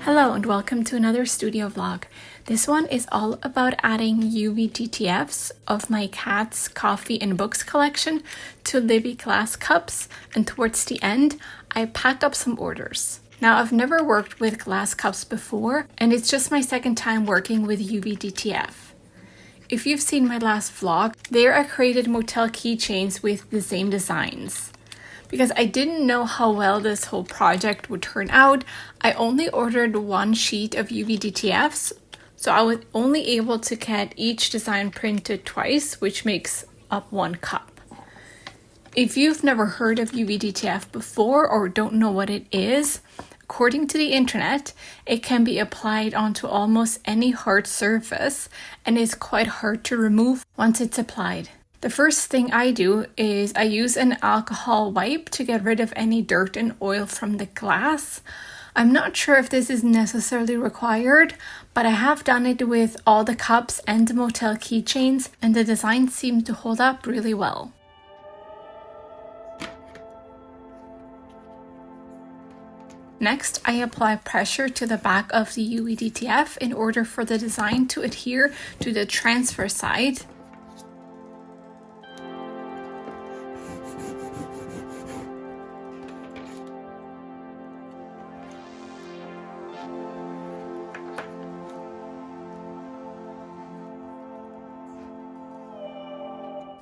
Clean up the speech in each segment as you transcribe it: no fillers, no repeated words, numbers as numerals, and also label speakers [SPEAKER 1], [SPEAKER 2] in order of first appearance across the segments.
[SPEAKER 1] Hello and welcome to another studio vlog. This one is all about adding UV DTFs of my cat's coffee and books collection to Libby glass cups, and towards the end I pack up some orders. Now I've never worked with glass cups before and it's just my second time working with UV DTF. If you've seen my last vlog, there I created motel keychains with the same designs. Because I didn't know how well this whole project would turn out, I only ordered one sheet of UV DTFs, so I was only able to get each design printed twice, which makes up one cup. If you've never heard of UV DTF before or don't know what it is, according to the internet, it can be applied onto almost any hard surface and is quite hard to remove once it's applied. The first thing I do is I use an alcohol wipe to get rid of any dirt and oil from the glass. I'm not sure if this is necessarily required, but I have done it with all the cups and the motel keychains, and the designs seem to hold up really well. Next, I apply pressure to the back of the UV DTF in order for the design to adhere to the transfer side.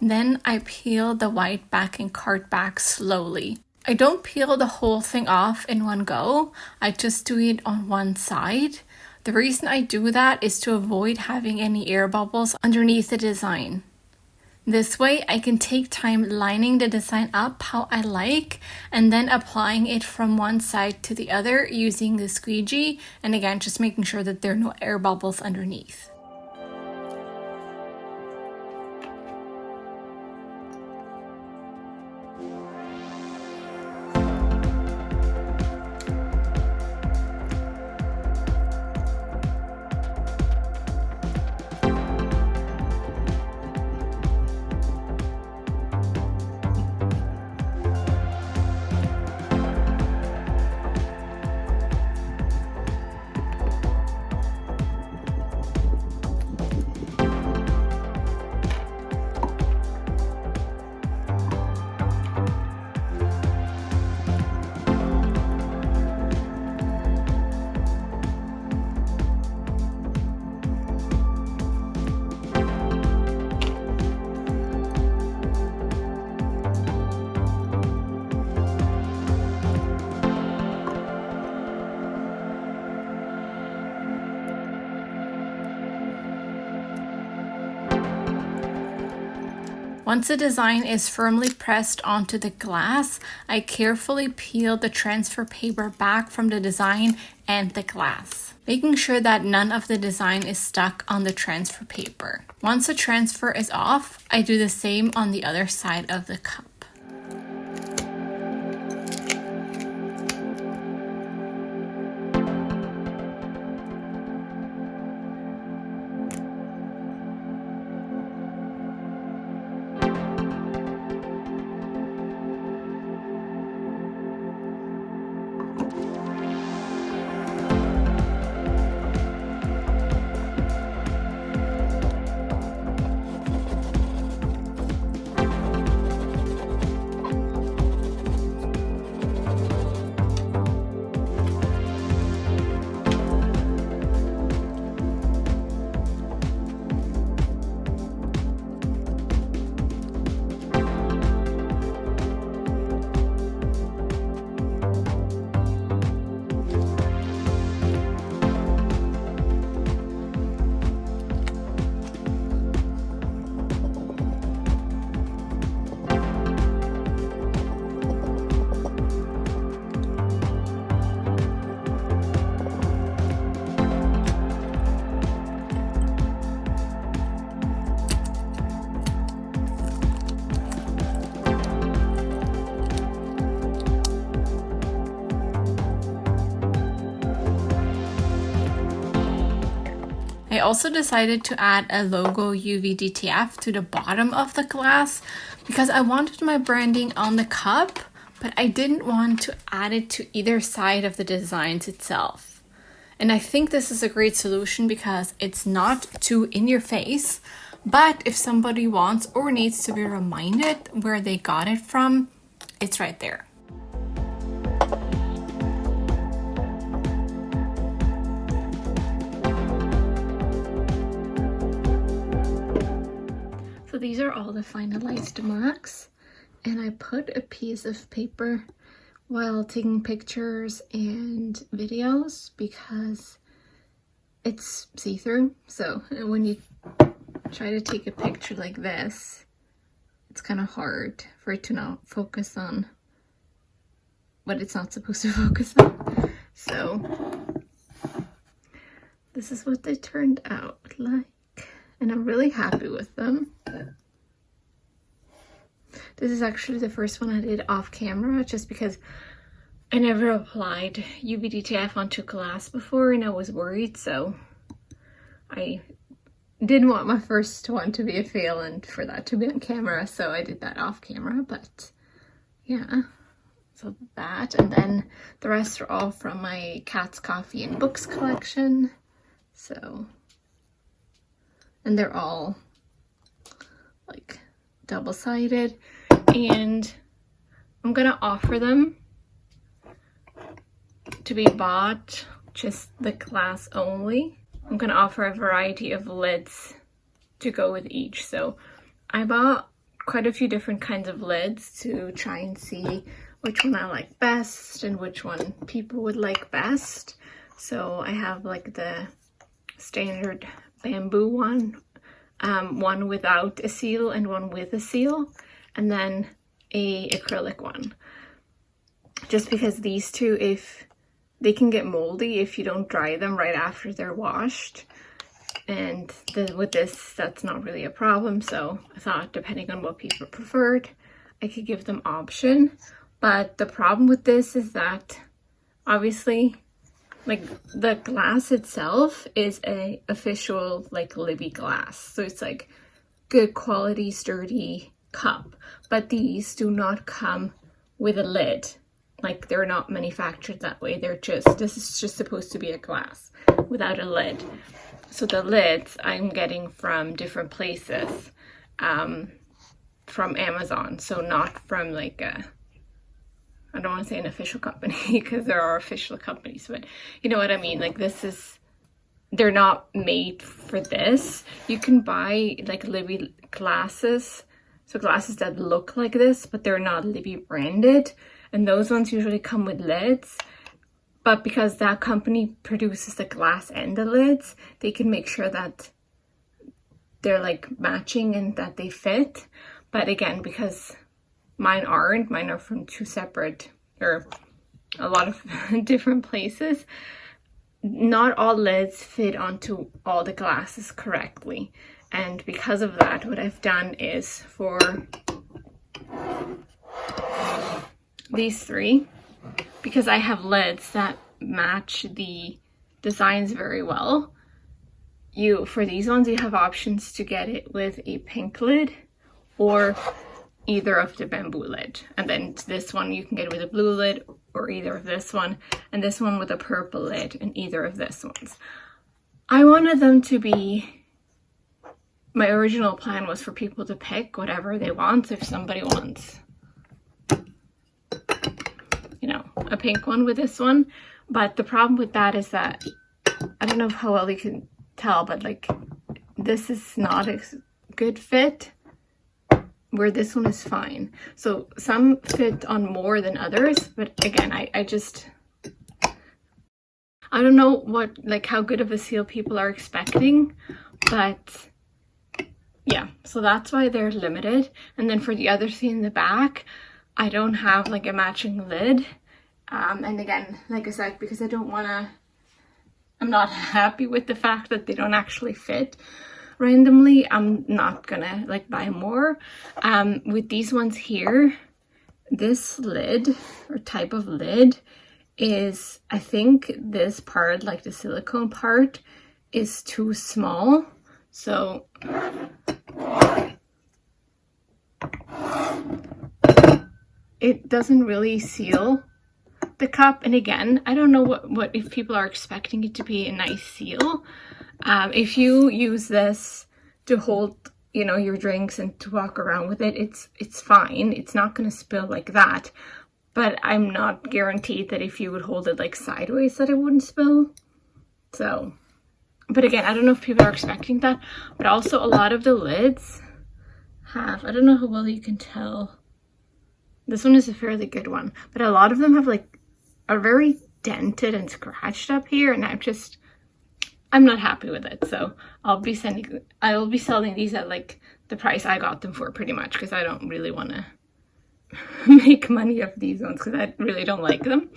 [SPEAKER 1] Then I peel the white backing card back slowly. I don't peel the whole thing off in one go, I just do it on one side. The reason I do that is to avoid having any air bubbles underneath the design. This way I can take time lining the design up how I like and then applying it from one side to the other using the squeegee, and again just making sure that there are no air bubbles underneath. Once the design is firmly pressed onto the glass, I carefully peel the transfer paper back from the design and the glass, making sure that none of the design is stuck on the transfer paper. Once the transfer is off, I do the same on the other side of the cup. I also decided to add a logo UV DTF to the bottom of the glass because I wanted my branding on the cup, but I didn't want to add it to either side of the designs itself. And I think this is a great solution because it's not too in your face, but if somebody wants or needs to be reminded where they got it from, it's right there. So these are all the finalized marks, and I put a piece of paper while taking pictures and videos because it's see-through. So when you try to take a picture like this, it's kind of hard for it to not focus on what it's not supposed to focus on. So this is what they turned out like, and I'm really happy with them. This is actually the first one I did off camera just because I never applied UV DTF onto glass before and I was worried, so I didn't want my first one to be a fail and for that to be on camera, so I did that off camera. But yeah, so that, and then the rest are all from my Cats, Coffee, and Books collection. So, and they're all like double-sided, and I'm gonna offer them to be bought just the glass only. I'm gonna offer a variety of lids to go with each. So I bought quite a few different kinds of lids to try and see which one I like best and which one people would like best. So I have like the standard bamboo one, one without a seal and one with a seal, and then a acrylic one. Just because these two, if they can get moldy if you don't dry them right after they're washed, and with this that's not really a problem. So I thought, depending on what people preferred, I could give them option. But the problem with this is that obviously, like, the glass itself is a official like Libby glass, so it's like good quality sturdy cup, but these do not come with a lid. Like, they're not manufactured that way. This is just supposed to be a glass without a lid. So the lids I'm getting from different places, from Amazon. So not from like I don't want to say an official company because there are official companies, but you know what I mean? Like, they're not made for this. You can buy like Libby glasses, so glasses that look like this, but they're not Libby branded. And those ones usually come with lids, but because that company produces the glass and the lids, they can make sure that they're like matching and that they fit. But again, because mine are from two separate, or a lot of different places, not all lids fit onto all the glasses correctly. And because of that, what I've done is for these three, because I have lids that match the designs very well, for these ones you have options to get it with a pink lid or either of the bamboo lid, and then this one you can get with a blue lid or either of this one, and this one with a purple lid and either of this ones. I wanted them to be, my original plan was for people to pick whatever they want. If somebody wants, you know, a pink one with this one, but the problem with that is that, I don't know how well you can tell, but like, this is not a good fit, where this one is fine. So some fit on more than others, but again, I don't know what, like, how good of a seal people are expecting, but yeah, so that's why they're limited. And then for the other three in the back, I don't have like a matching lid. And again, like I said, because I'm not happy with the fact that they don't actually fit randomly, I'm not gonna like buy more. With these ones here, this lid or type of lid is, I think this part, like the silicone part, is too small. So it doesn't really seal the cup. And again, I don't know what if people are expecting it to be a nice seal. If you use this to hold, you know, your drinks and to walk around with it, it's fine. It's not going to spill like that. But I'm not guaranteed that if you would hold it like sideways that it wouldn't spill. So, but again, I don't know if people are expecting that. But also a lot of the lids have, I don't know how well you can tell. This one is a fairly good one. But a lot of them have like, are very dented and scratched up here. And I'm not happy with it. So I will be selling these at like the price I got them for pretty much. Because I don't really want to make money off these ones because I really don't like them.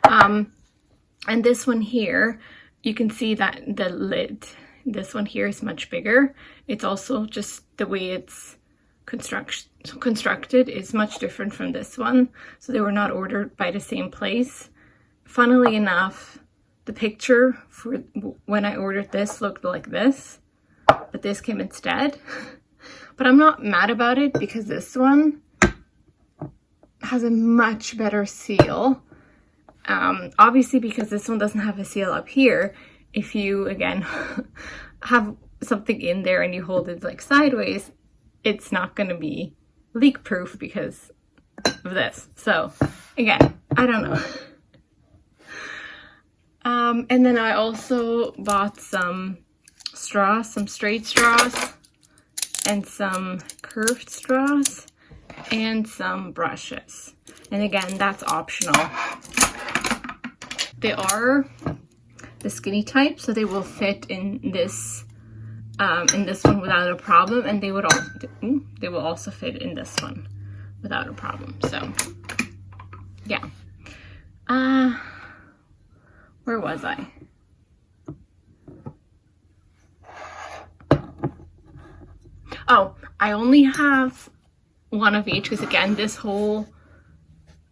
[SPEAKER 1] And this one here, you can see that the lid, this one here is much bigger. It's also just the way it's constructed is much different from this one. So they were not ordered by the same place. Funnily enough, the picture for when I ordered this looked like this, but this came instead. But I'm not mad about it because this one has a much better seal. Obviously, because this one doesn't have a seal up here, if you again have something in there and you hold it like sideways, it's not going to be leak proof because of this. So again, I don't know. And then I also bought some straws, some straight straws and some curved straws and some brushes. And again, that's optional. They are the skinny type, so they will fit in this one without a problem, and they will also fit in this one without a problem. So yeah. Where was I? Oh, I only have one of each because again, this whole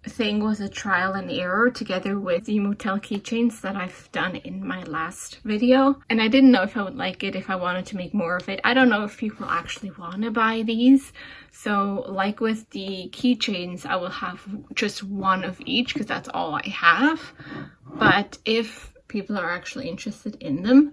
[SPEAKER 1] thing was a trial and error together with the motel keychains that I've done in my last video, and I didn't know if I would like it, if I wanted to make more of it. I don't know if people actually want to buy these, so like with the keychains, I will have just one of each because that's all I have. But if people are actually interested in them,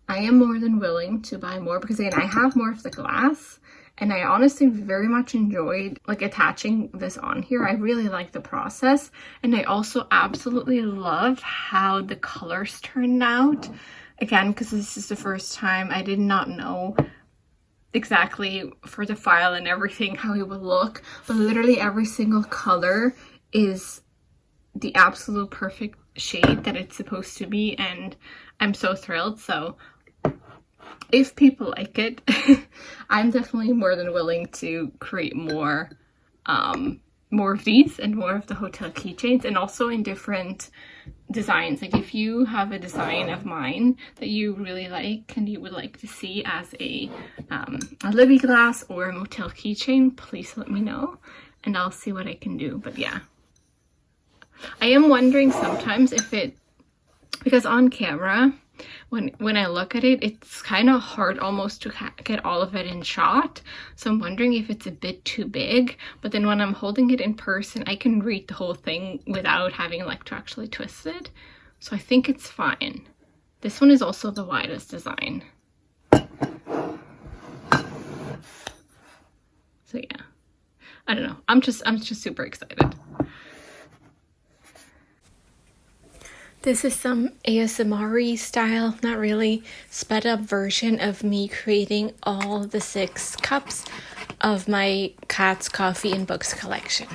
[SPEAKER 1] I am more than willing to buy more because again, I have more of the glass. And I honestly very much enjoyed like attaching this on here. I really like the process. And I also absolutely love how the colors turned out. Again, because this is the first time, I did not know exactly for the file and everything how it would look. But literally every single color is the absolute perfect shade that it's supposed to be. And I'm so thrilled. So if people like it, I'm definitely more than willing to create more of these and more of the hotel keychains, and also in different designs. Like if you have a design of mine that you really like and you would like to see as a Libby glass or a motel keychain, please let me know and I'll see what I can do. But yeah, I am wondering sometimes if because on camera, when I look at it, it's kind of hard almost to get all of it in shot. So I'm wondering if it's a bit too big. But then when I'm holding it in person, I can read the whole thing without having like to actually twist it. So I think it's fine. This one is also the widest design. So yeah, I don't know. I'm just super excited. This is some ASMR-y style, not really, sped up version of me creating all the 6 cups of my Cats Coffee and Books collection.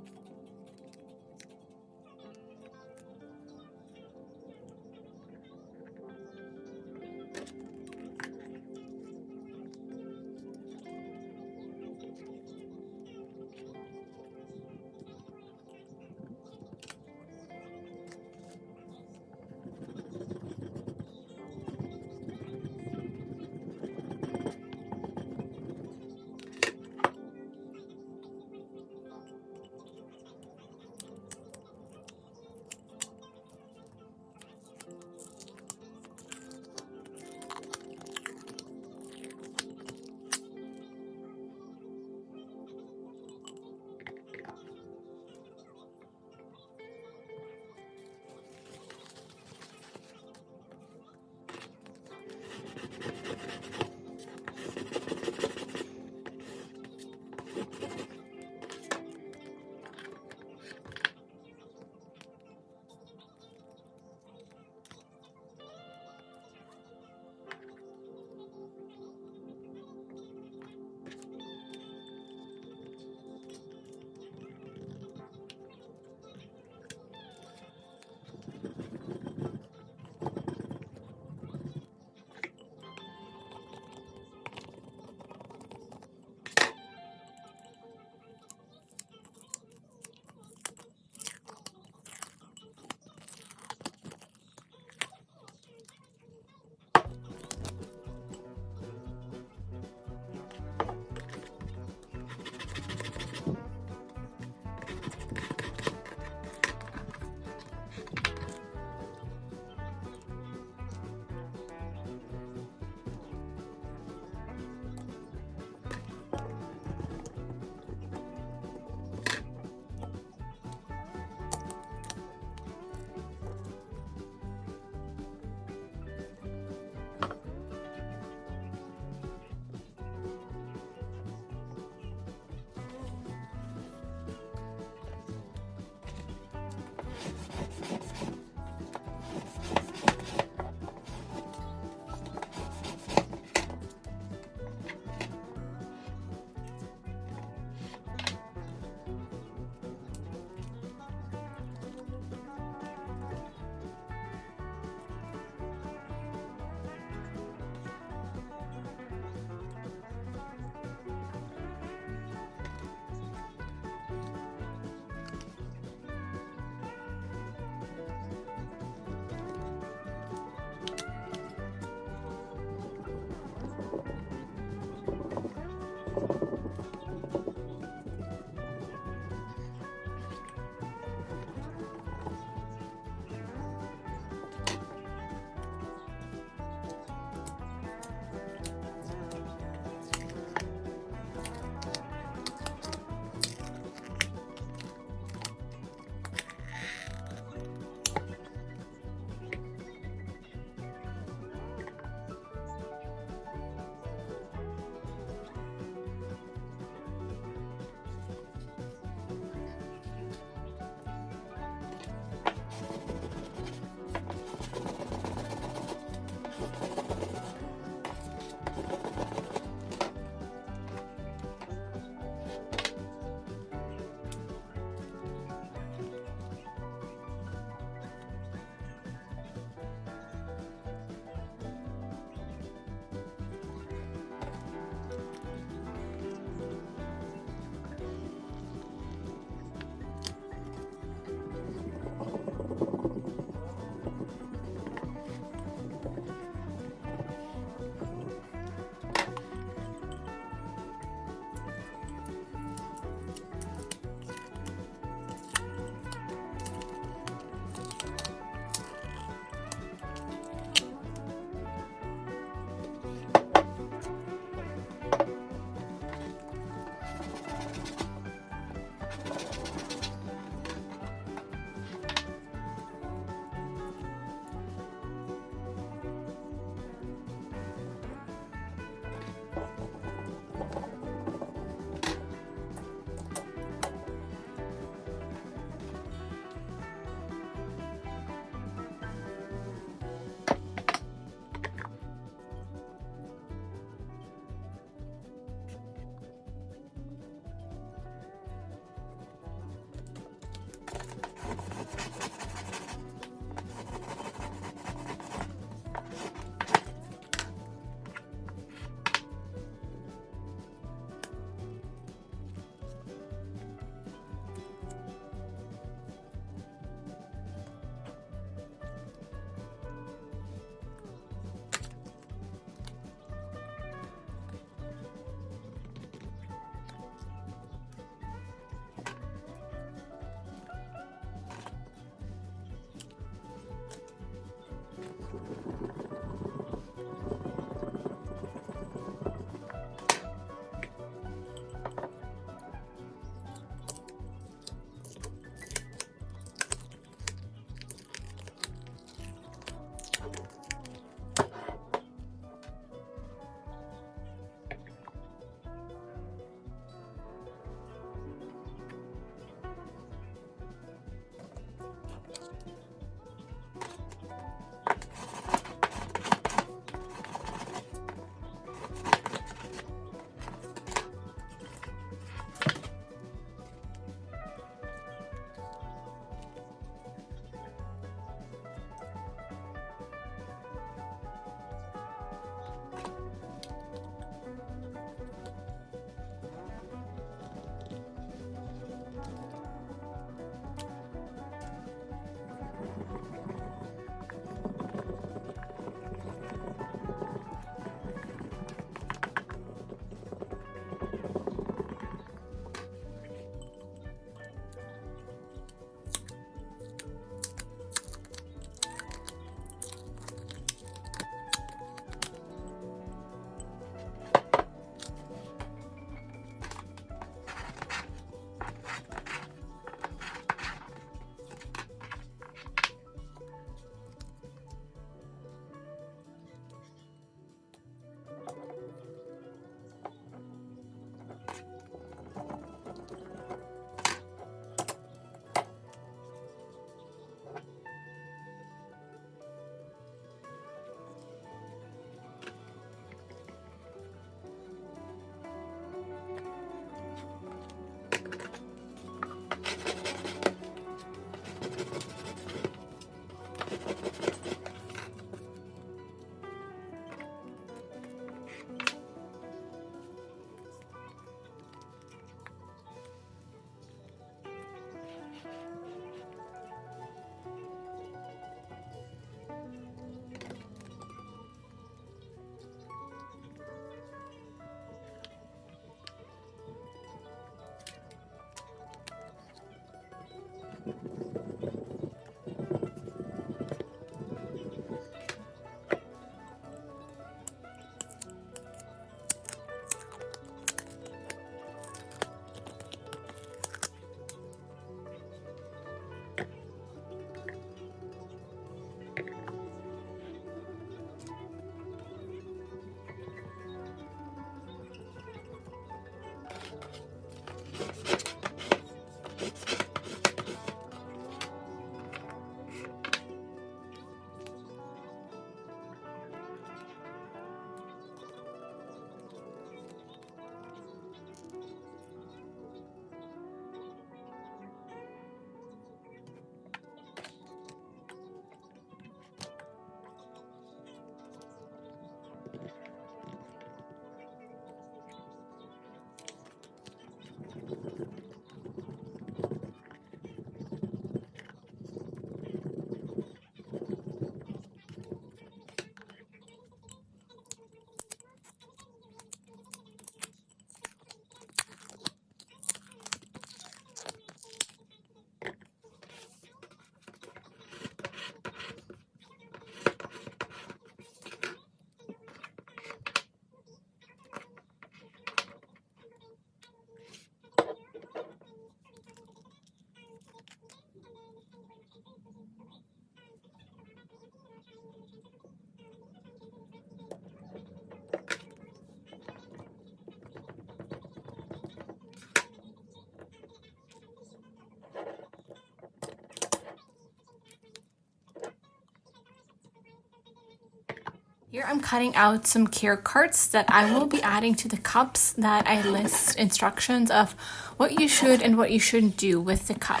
[SPEAKER 1] Here I'm cutting out some care cards that I will be adding to the cups that I list instructions of what you should and what you shouldn't do with the cup.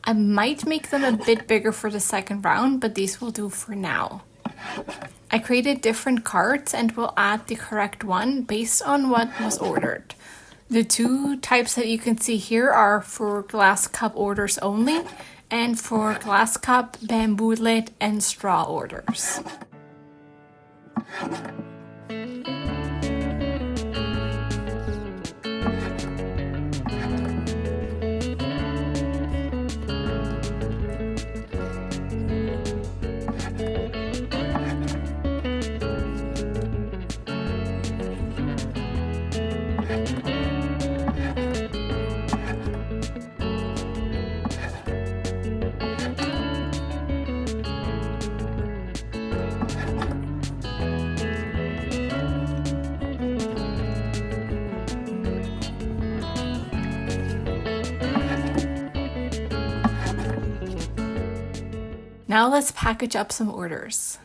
[SPEAKER 1] I might make them a bit bigger for the second round, but these will do for now. I created different cards and will add the correct one based on what was ordered. The two types that you can see here are for glass cup orders only and for glass cup, bamboo lid, and straw orders. Now let's package up some orders.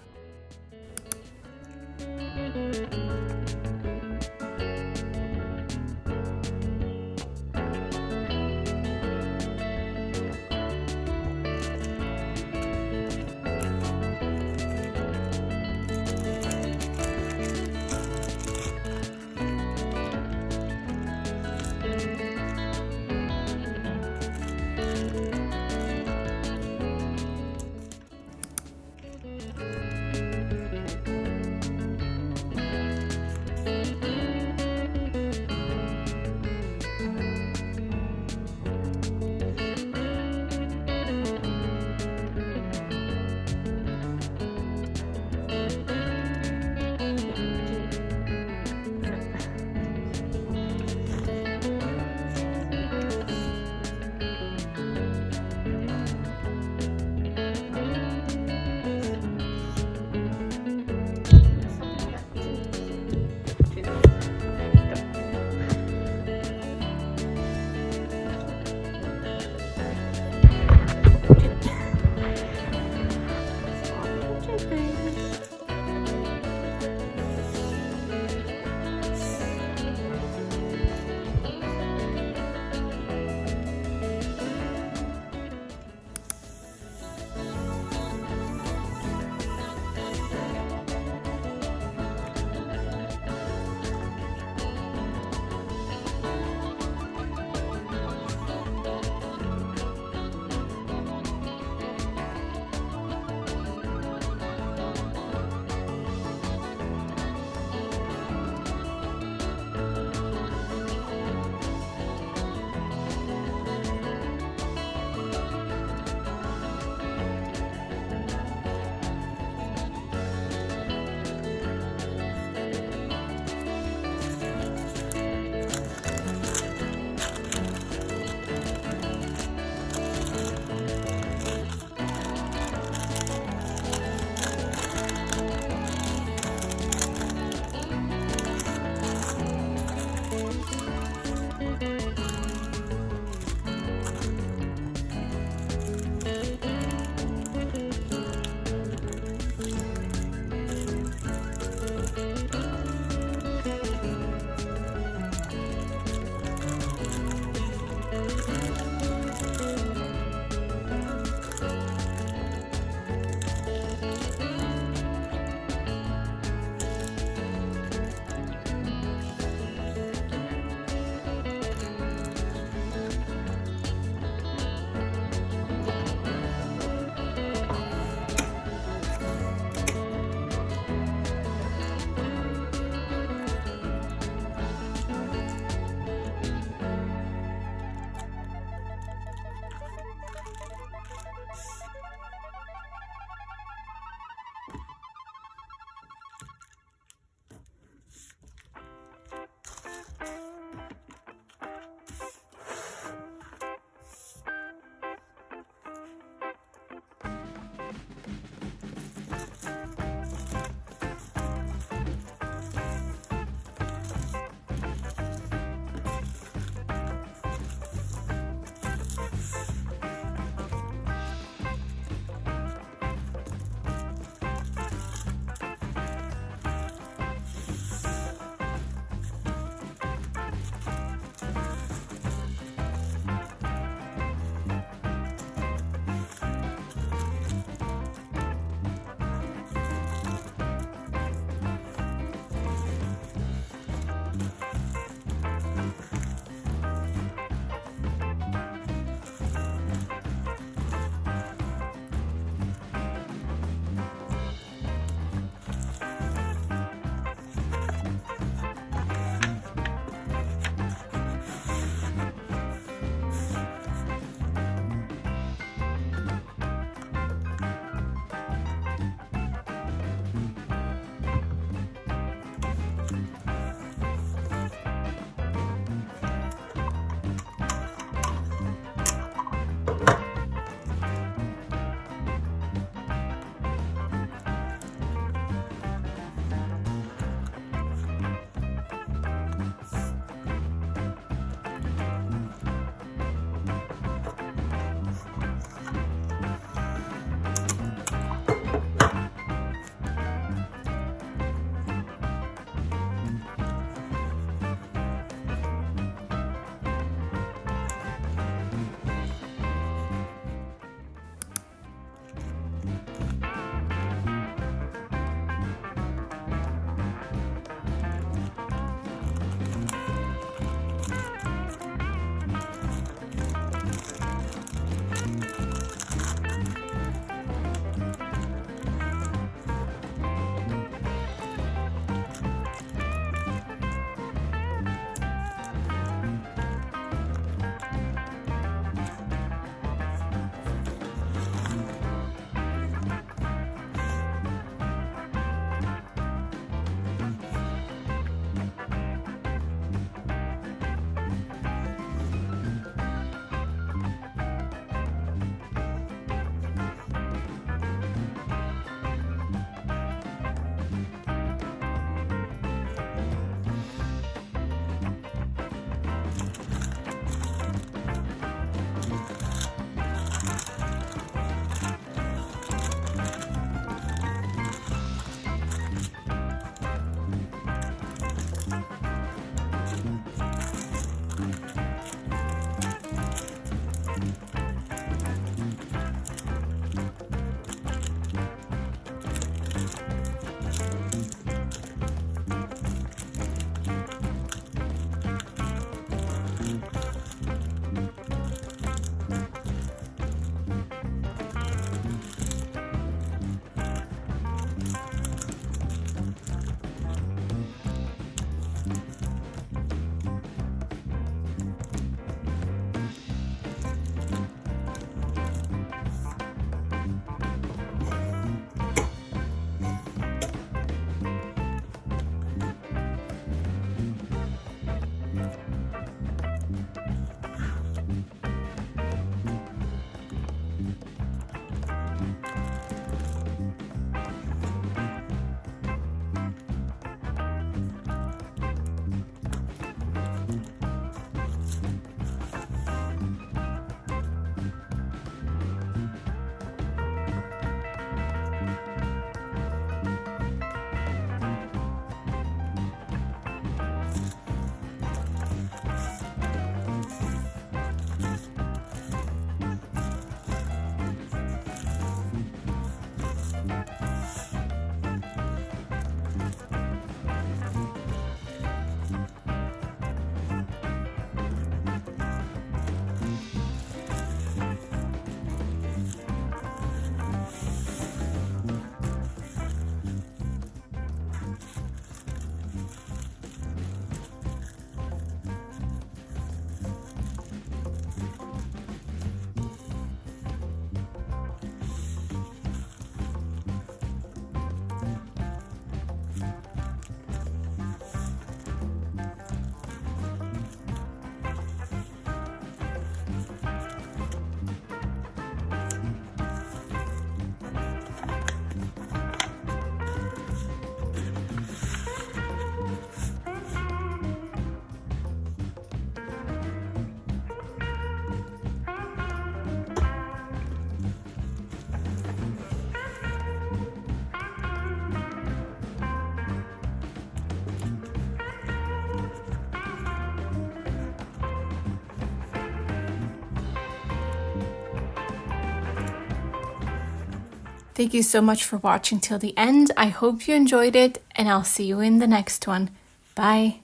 [SPEAKER 1] Thank you so much for watching till the end. I hope you enjoyed it, and I'll see you in the next one. Bye.